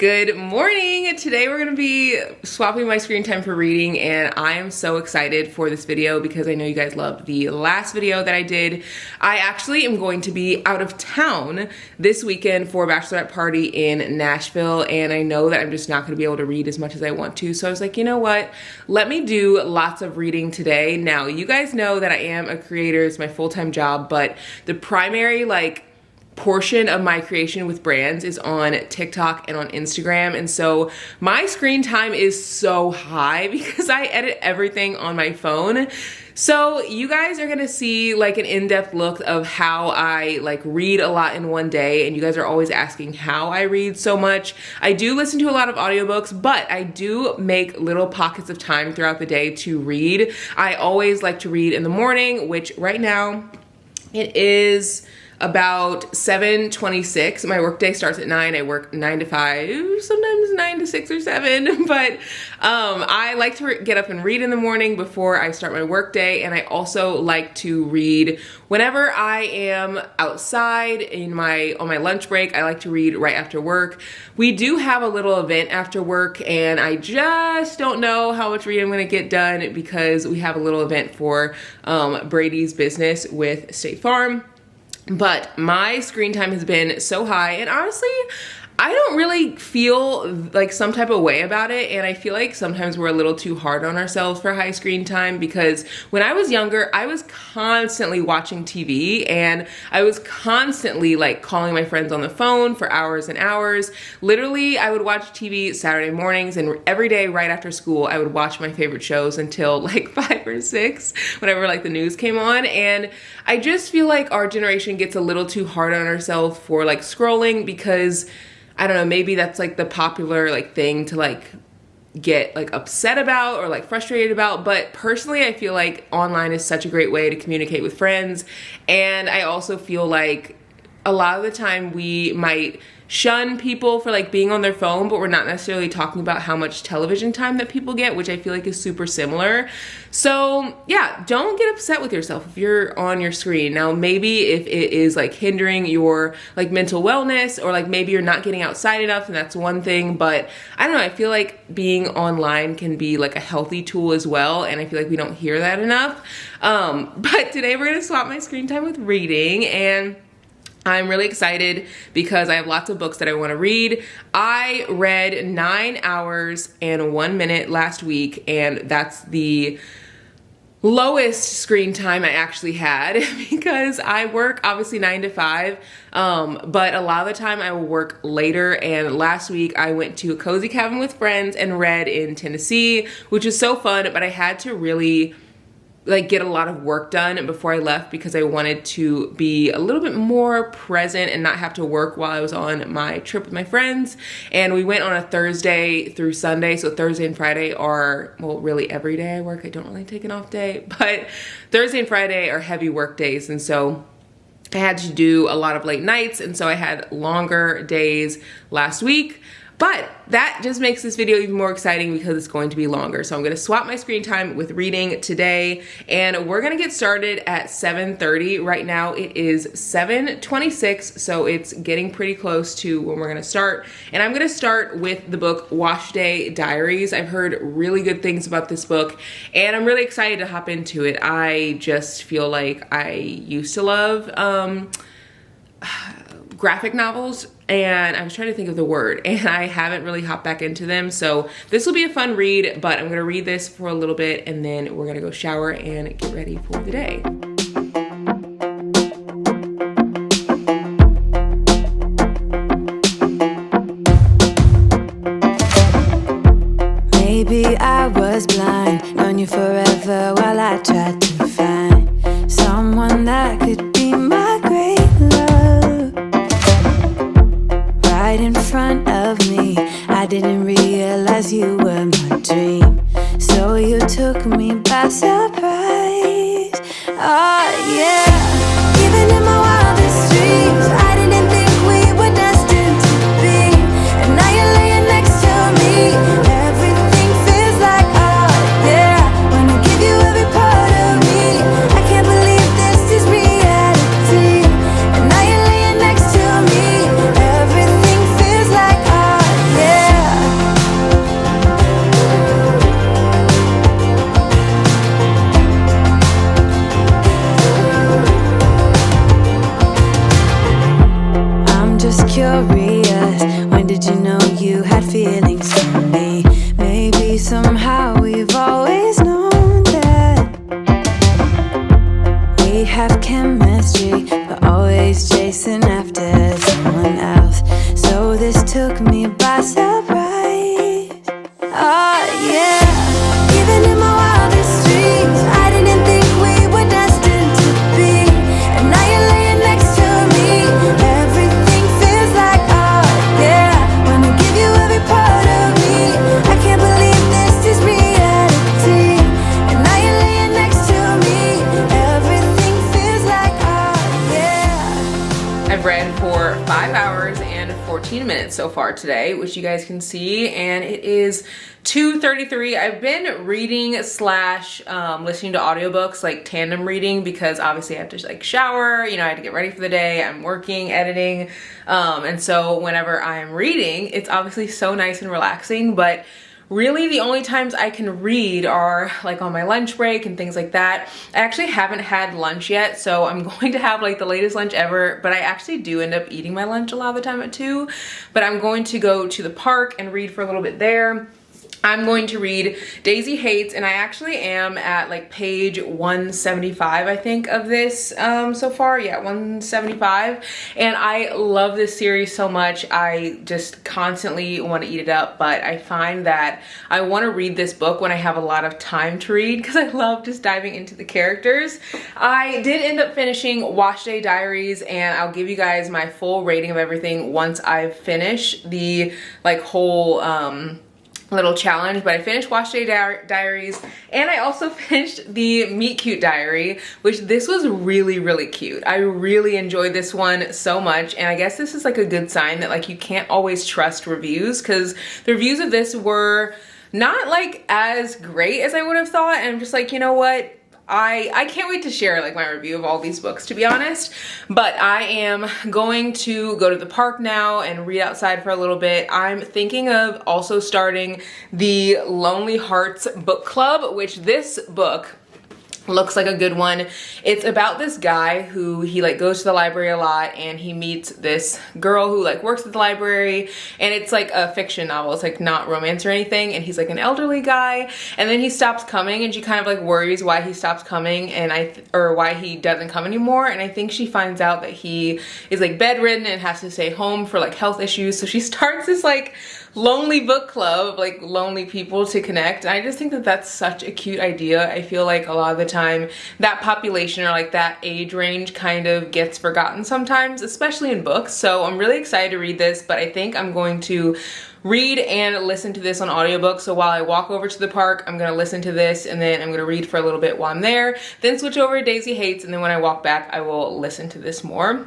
Good morning. Today we're going to be swapping my screen time for reading, and I am so excited for this video because I know you guys loved the last video that I did. I actually am going to be out of town this weekend for a bachelorette party in Nashville, and I know that I'm just not going to be able to read as much as I want to. So I was like, you know what? Let me do lots of reading today. Now, you guys know that I am a creator. It's my full-time job, but the primary portion of my creation with brands is on TikTok and on Instagram, and so my screen time is so high because I edit everything on my phone. So you guys are gonna see an in-depth look of how I read a lot in one day, and you guys are always asking how I read so much. I do listen to a lot of audiobooks, but I do make little pockets of time throughout the day to read. I always like to read in the morning, which right now it is about 7:26. My workday starts at 9. I work 9 to 5, sometimes 9 to 6 or 7, but I like to get up and read in the morning before I start my workday, and I also like to read whenever I am outside on my lunch break. I like to read right after work. We do have a little event after work, and I just don't know how much reading I'm gonna get done because we have a little event for Brady's business with State Farm. But my screen time has been so high, and honestly, I don't really feel some type of way about it, and I feel like sometimes we're a little too hard on ourselves for high screen time because when I was younger, I was constantly watching TV, and I was constantly calling my friends on the phone for hours and hours. Literally, I would watch TV Saturday mornings, and every day right after school, I would watch my favorite shows until 5 or 6, whenever the news came on. And I just feel like our generation gets a little too hard on ourselves for scrolling because I don't know, maybe that's the popular thing to get upset about or frustrated about. But personally, I feel like online is such a great way to communicate with friends. And I also feel like a lot of the time we might shun people for being on their phone, but we're not necessarily talking about how much television time that people get, which I feel like is super similar. So yeah, don't get upset with yourself if you're on your screen. Now, maybe if it is hindering your mental wellness, or maybe you're not getting outside enough, and that's one thing. But I don't know, I feel like being online can be a healthy tool as well, and I feel like we don't hear that enough. But today we're gonna swap my screen time with reading, and I'm really excited because I have lots of books that I want to read. I read 9 hours and 1 minute last week, and that's the lowest screen time I actually had because I work obviously 9 to 5, but a lot of the time I will work later. And last week I went to a cozy cabin with friends and read in Tennessee, which is so fun, but I had to really get a lot of work done before I left because I wanted to be a little bit more present and not have to work while I was on my trip with my friends. And we went on a Thursday through Sunday, so Thursday and Friday are, well, really every day I work. I don't really take an off day, but Thursday and Friday are heavy work days, and so I had to do a lot of late nights, and so I had longer days last week. But that just makes this video even more exciting because it's going to be longer. So I'm gonna swap my screen time with reading today, and we're gonna get started at 7:30. Right now it is 7:26, so it's getting pretty close to when we're gonna start. And I'm gonna start with the book Wash Day Diaries. I've heard really good things about this book, and I'm really excited to hop into it. I just feel like I used to love graphic novels, and I was trying to think of the word, and I haven't really hopped back into them. So this will be a fun read, but I'm gonna read this for a little bit, and then we're gonna go shower and get ready for the day. Maybe I was blind, known you forever while I tried to find someone that could be my great love. Right in front of me, I didn't realize you were my dream, so you took me by surprise. Oh yeah, even in my wildest dreams, I didn't think we were destined to be, and now you're laying next to me. Everything feels like, oh yeah, wanna give you every part of me. I can't believe this is reality, and now you're laying next to me. Everything feels like, oh yeah. by surprise. Oh yeah, even in my wildest dreams, I didn't think we were destined to be. And now you're laying next to me. Everything feels like oh yeah. Wanna give you every part of me. I can't believe this is reality. And now you're laying next to me. Everything feels like oh yeah. I've read for 5 hours and 14 minutes so far today, which you guys can see, and it is 2:33. I've been reading slash listening to audiobooks, like tandem reading, because obviously I have to like shower, you know, I had to get ready for the day, I'm working, editing, and so whenever I'm reading, it's obviously so nice and relaxing, but really the only times I can read are like on my lunch break and things like that. I actually haven't had lunch yet, so I'm going to have like the latest lunch ever, but I actually do end up eating my lunch a lot of the time at 2, but I'm going to go to the park and read for a little bit there. I'm going to read Daisy Hates, and I actually am at like page 175, I think, of this so far. Yeah, 175. And I love this series so much. I just constantly want to eat it up, but I find that I want to read this book when I have a lot of time to read because I love just diving into the characters. I did end up finishing Wash Day Diaries, and I'll give you guys my full rating of everything once I've finished the like whole little challenge, but I finished Wash Day Diaries, and I also finished the Meet Cute Diary, which this was really, really cute. I really enjoyed this one so much, and I guess this is like a good sign that like you can't always trust reviews, because the reviews of this were not like as great as I would have thought, and I'm just like, you know what? I can't wait to share like my review of all these books, to be honest, but I am going to go to the park now and read outside for a little bit. I'm thinking of also starting the Lonely Hearts book club, which this book looks like a good one. It's about this guy who he like goes to the library a lot, and he meets this girl who like works at the library, and it's like a fiction novel. It's like not romance or anything, and he's like an elderly guy, and then he stops coming, and she kind of like worries why he stops coming, and or why he doesn't come anymore, and I think she finds out that he is like bedridden and has to stay home for like health issues, so she starts this like lonely book club of like lonely people to connect. And I just think that that's such a cute idea. I feel like a lot of the time that population or like that age range kind of gets forgotten sometimes, especially in books. So I'm really excited to read this, but I think I'm going to read and listen to this on audiobook. So while I walk over to the park, I'm gonna listen to this, and then I'm gonna read for a little bit while I'm there, then switch over to Daisy Hates, and then when I walk back, I will listen to this more.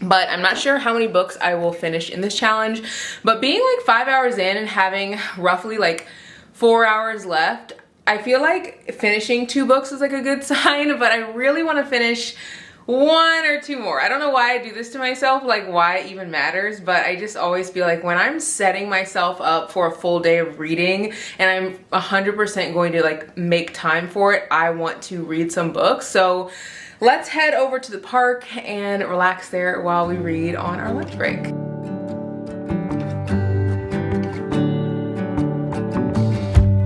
But I'm not sure how many books I will finish in this challenge, but being like 5 hours in and having roughly like 4 hours left, I feel like finishing 2 books is like a good sign, but I really want to finish 1 or 2 more. I don't know why I do this to myself, like why it even matters, but I just always feel like when I'm setting myself up for a full day of reading and I'm 100% going to like make time for it, I want to read some books. So let's head over to the park and relax there while we read on our lunch break.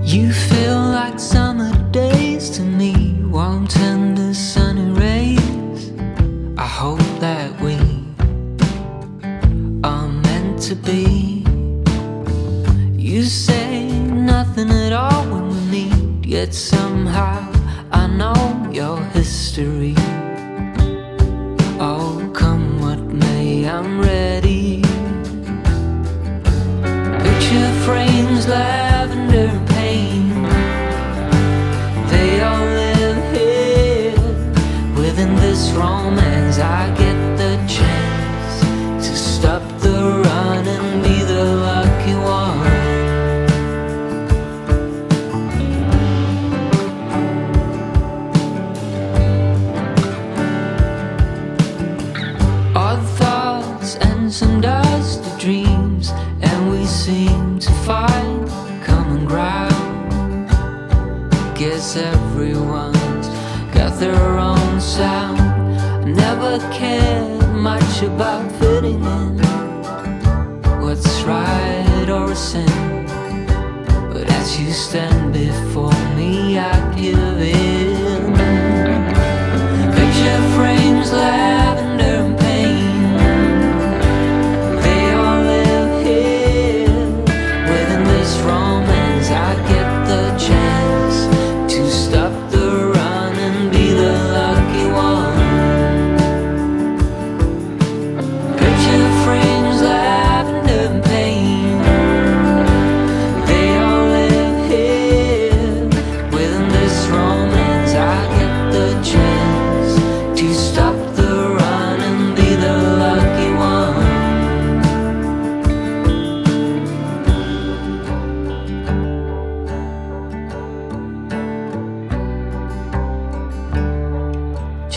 You feel like summer days to me, warm, tender, sunny rays. I hope that we are meant to be. You say nothing at all when we meet, yet somehow I know your history. Oh, come what may, I'm ready. Picture frames, lavender and pain, they all live here within this romance. I get the chance to stop the run and be the lucky one. Some dusty dreams, and we seem to find common ground. Guess everyone's got their own sound. I never cared much about fitting in, what's right or a sin, but as you stand before me, I give in. Picture frames, lavender and pain,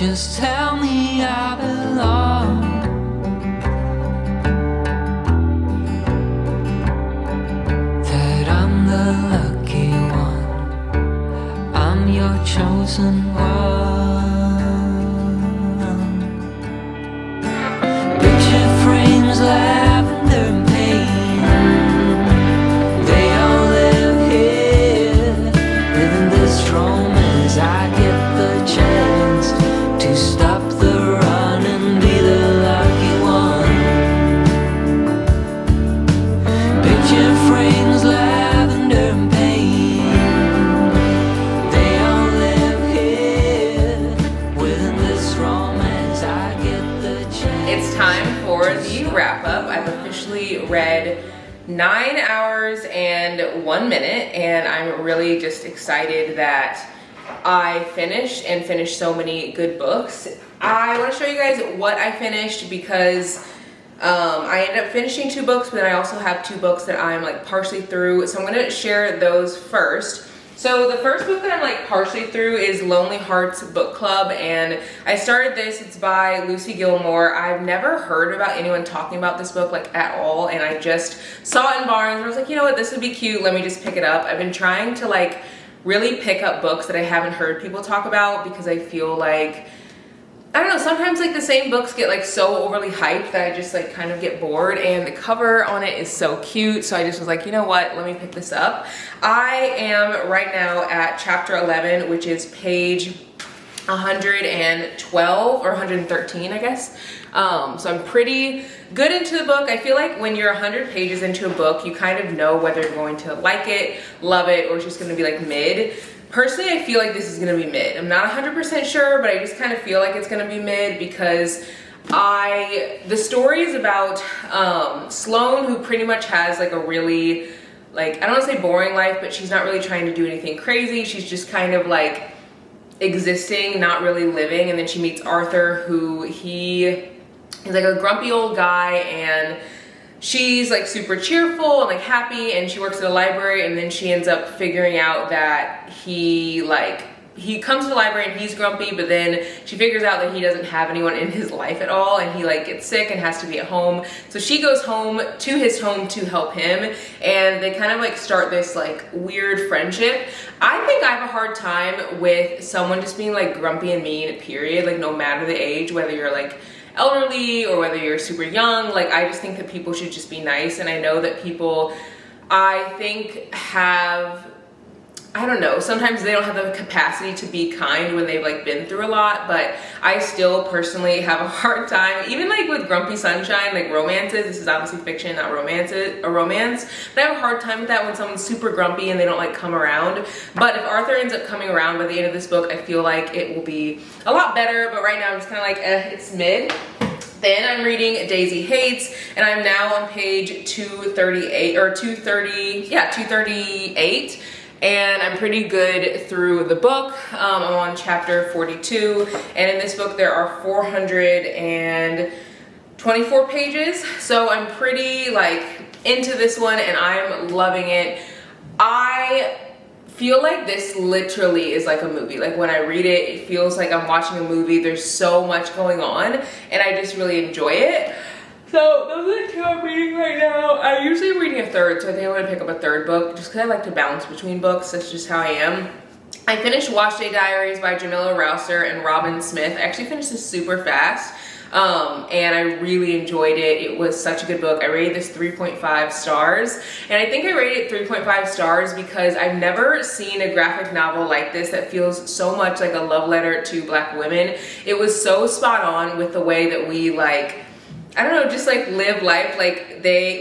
just tell me I belong. That I'm the lucky one, I'm your chosen one. Picture frames, lavender and pain, they all live here, living this romance. I get the chance to stop the run and be the lucky one. Picture frames, lavender and pain, they all live here, within this romance. I get the chance. It's time for the wrap up. I've officially read 9 hours and 1 minute, and I'm really just excited that I finished so many good books. I want to show you guys what I finished because I ended up finishing 2 books, but then I also have 2 books that I'm like partially through. So I'm going to share those first. So the first book that I'm like partially through is Lonely Hearts Book Club, and I started this. It's by Lucy Gilmore. I've never heard about anyone talking about this book like at all, and I just saw it in Barnes and I was like, you know what, this would be cute, let me just pick it up. I've been trying to like really pick up books that I haven't heard people talk about because I feel like, I don't know, sometimes like the same books get like so overly hyped that I just like kind of get bored, and the cover on it is so cute, so I just was like, you know what, let me pick this up. I am right now at chapter 11, which is page 112 or 113, I guess. So I'm pretty good into the book. I feel like when you're 100 pages into a book, you kind of know whether you're going to like it, love it, or it's just gonna be like mid. Personally, I feel like this is gonna be mid. I'm not 100% sure, but I just kind of feel like it's gonna be mid because the story is about Sloane, who pretty much has like a really, like, I don't wanna say boring life, but she's not really trying to do anything crazy. She's just kind of like existing, not really living. And then she meets Arthur, who he's like a grumpy old guy, and she's like super cheerful and like happy, and she works at a library, and then she ends up figuring out that he comes to the library and he's grumpy, but then she figures out that he doesn't have anyone in his life at all, and he like gets sick and has to be at home. So she goes home to his home to help him, and they kind of like start this like weird friendship. I think I have a hard time with someone just being like grumpy and mean, period, like no matter the age, whether you're like elderly or whether you're super young. Like, I just think that people should just be nice, and I know that people, I think, have, I don't know, sometimes they don't have the capacity to be kind when they've like been through a lot, but I still personally have a hard time, even like with Grumpy Sunshine, like romances. This is obviously fiction, not a romance, but I have a hard time with that when someone's super grumpy and they don't like come around. But if Arthur ends up coming around by the end of this book, I feel like it will be a lot better, but right now I'm just kind of like, it's mid. Then I'm reading Daisy Hates, and I'm now on page 238, or 238. And I'm pretty good through the book. I'm on chapter 42, and in this book there are 424 pages, so I'm pretty like into this one, and I'm loving it. I feel like this literally is like a movie. Like, when I read it, it feels like I'm watching a movie. There's so much going on, and I just really enjoy it. So those are the 2 I'm reading right now. I usually am reading a third, so I think I'm gonna pick up a 3rd book just because I like to bounce between books. That's just how I am. I finished Wash Day Diaries by Jamila Rouser and Robin Smith. I actually finished this super fast, and I really enjoyed it. It was such a good book. I rated this 3.5 stars, and I think I rated it 3.5 stars because I've never seen a graphic novel like this that feels so much like a love letter to Black women. It was so spot on with the way that we like, I don't know, just like live life. Like,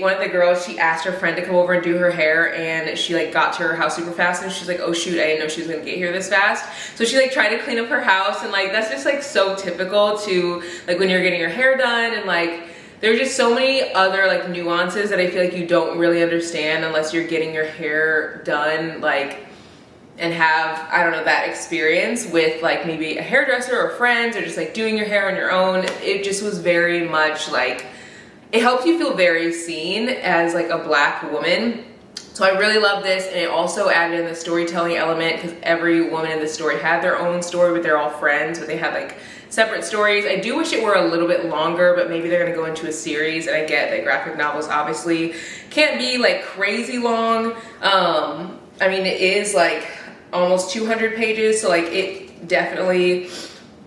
one of the girls, she asked her friend to come over and do her hair, and she like got to her house super fast, and she's like, oh shoot, I didn't know she was gonna get here this fast. So she like tried to clean up her house, and like that's just like so typical to like when you're getting your hair done, and like there's just so many other like nuances that I feel like you don't really understand unless you're getting your hair done, like, and have, I don't know, that experience with like maybe a hairdresser or friends, or just like doing your hair on your own. It just was very much like, it helps you feel very seen as like a Black woman. So I really love this, and it also added in the storytelling element because every woman in the story had their own story, but they're all friends, but they had like separate stories. I do wish it were a little bit longer, but maybe they're gonna go into a series, and I get that graphic novels obviously can't be like crazy long. I mean, it is like almost 200 pages, so like it definitely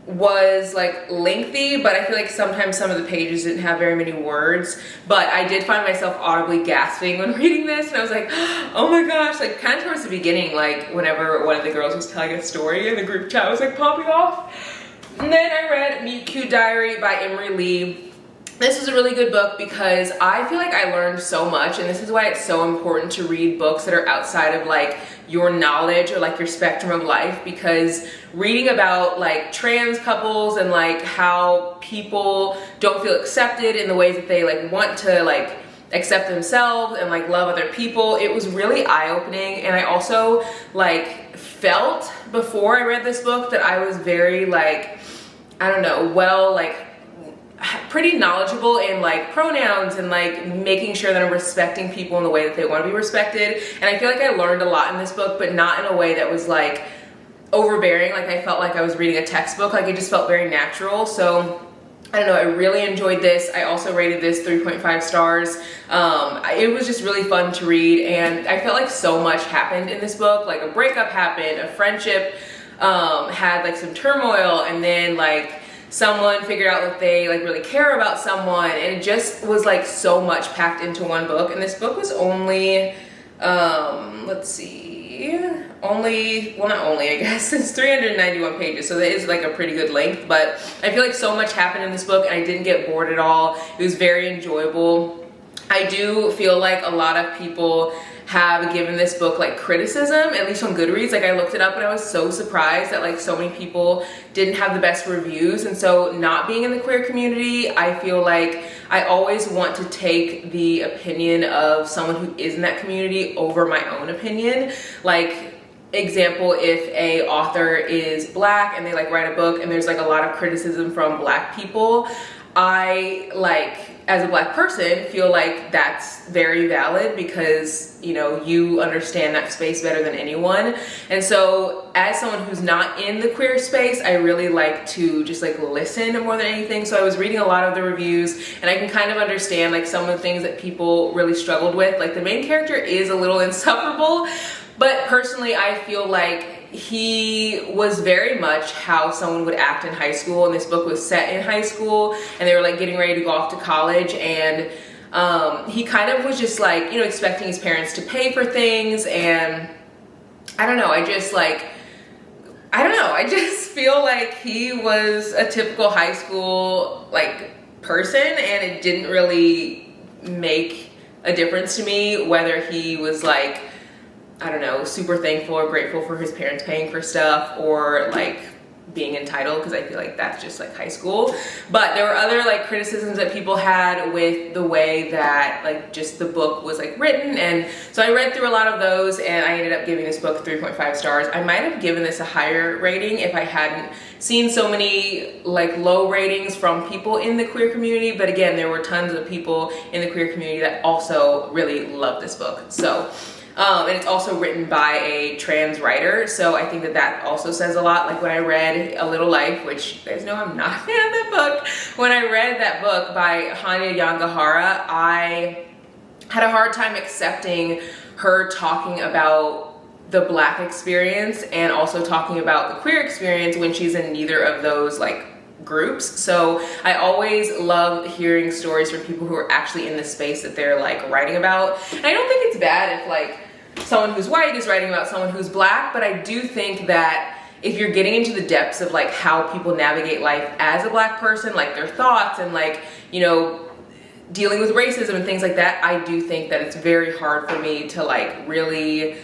was like lengthy, but I feel like sometimes some of the pages didn't have very many words. But I did find myself audibly gasping when reading this, and I was like, oh my gosh, like kind of towards the beginning, like whenever one of the girls was telling a story and the group chat was like popping off. And then I read Miku Diary by Emery Lee. This was a really good book because I feel like I learned so much, and this is why it's so important to read books that are outside of like your knowledge or like your spectrum of life, because reading about like trans couples and like how people don't feel accepted in the ways that they like want to like accept themselves and like love other people, it was really eye-opening. And I also like felt before I read this book that I was very like, I don't know, well, like pretty knowledgeable in like pronouns and like making sure that I'm respecting people in the way that they want to be respected. And I feel like I learned a lot in this book, but not in a way that was like overbearing. Like I felt like I was reading a textbook. Like it just felt very natural. So I don't know, I really enjoyed this. I also rated this 3.5 stars. It was just really fun to read, and I felt like so much happened in this book. Like a breakup happened, a friendship had like some turmoil, and then like someone figured out that they like really care about someone, and it just was like so much packed into one book. And this book was only let's see, well, not only, I guess, it's 391 pages, so that is like a pretty good length. But I feel like so much happened in this book, and I didn't get bored at all. It was very enjoyable. I do feel like a lot of people have given this book like criticism, at least on Goodreads. Like I looked it up and I was so surprised that like so many people didn't have the best reviews. And so not being in the queer community, I feel like I always want to take the opinion of someone who is in that community over my own opinion. Like example, if a author is Black and they like write a book and there's like a lot of criticism from Black people, I like, as a Black person, feel like that's very valid because, you know, you understand that space better than anyone. And so as someone who's not in the queer space, I really like to just like listen more than anything. So I was reading a lot of the reviews, and I can kind of understand like some of the things that people really struggled with. Like the main character is a little insufferable, but personally I feel like he was very much how someone would act in high school, and this book was set in high school and they were like getting ready to go off to college, and he kind of was just like, you know, expecting his parents to pay for things. And I don't know, I just feel like he was a typical high school like person, and it didn't really make a difference to me whether he was like, I don't know, super thankful or grateful for his parents paying for stuff, or like being entitled, because I feel like that's just like high school. But there were other like criticisms that people had with the way that like just the book was like written. And so I read through a lot of those, and I ended up giving this book 3.5 stars. I might have given this a higher rating if I hadn't seen so many like low ratings from people in the queer community. But again, there were tons of people in the queer community that also really loved this book. So and it's also written by a trans writer, so I think that that also says a lot. Like when I read A Little Life, which you guys know I'm not a fan of that book, when I read that book by Hanya Yangahara, I had a hard time accepting her talking about the Black experience and also talking about the queer experience when she's in neither of those like groups. So I always love hearing stories from people who are actually in the space that they're like writing about. And I don't think it's bad if like someone who's white is writing about someone who's Black, but I do think that if you're getting into the depths of like how people navigate life as a Black person, like their thoughts and like, you know, dealing with racism and things like that, I do think that it's very hard for me to like really,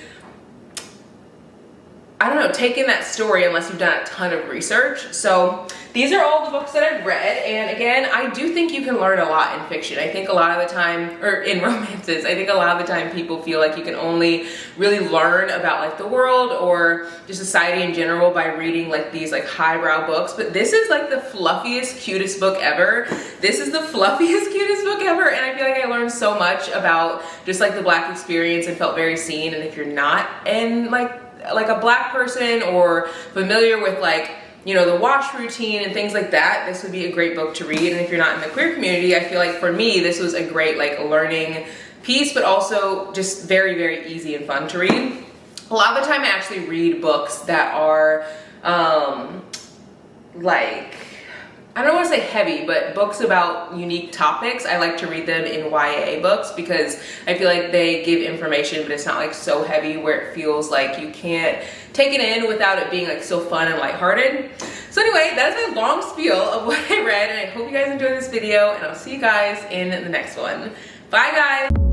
I don't know, take in that story unless you've done a ton of research. So these are all the books that I've read, and again, I do think you can learn a lot in fiction. I think a lot of the time, or in romances, I think a lot of the time people feel like you can only really learn about like the world or just society in general by reading like these like highbrow books. But this is like the fluffiest, cutest book ever. This is the fluffiest, cutest book ever, and I feel like I learned so much about just like the Black experience and felt very seen. And if you're not in like a Black person or familiar with like you know, the wash routine and things like that, this would be a great book to read. And if you're not in the queer community, I feel like for me, this was a great like learning piece, but also just very, very easy and fun to read. A lot of the time I actually read books that are like, I don't want to say heavy, but books about unique topics. I like to read them in YA books because I feel like they give information, but it's not like so heavy where it feels like you can't take it in without it being like so fun and lighthearted. So anyway, that is my long spiel of what I read, and I hope you guys enjoyed this video, and I'll see you guys in the next one. Bye guys!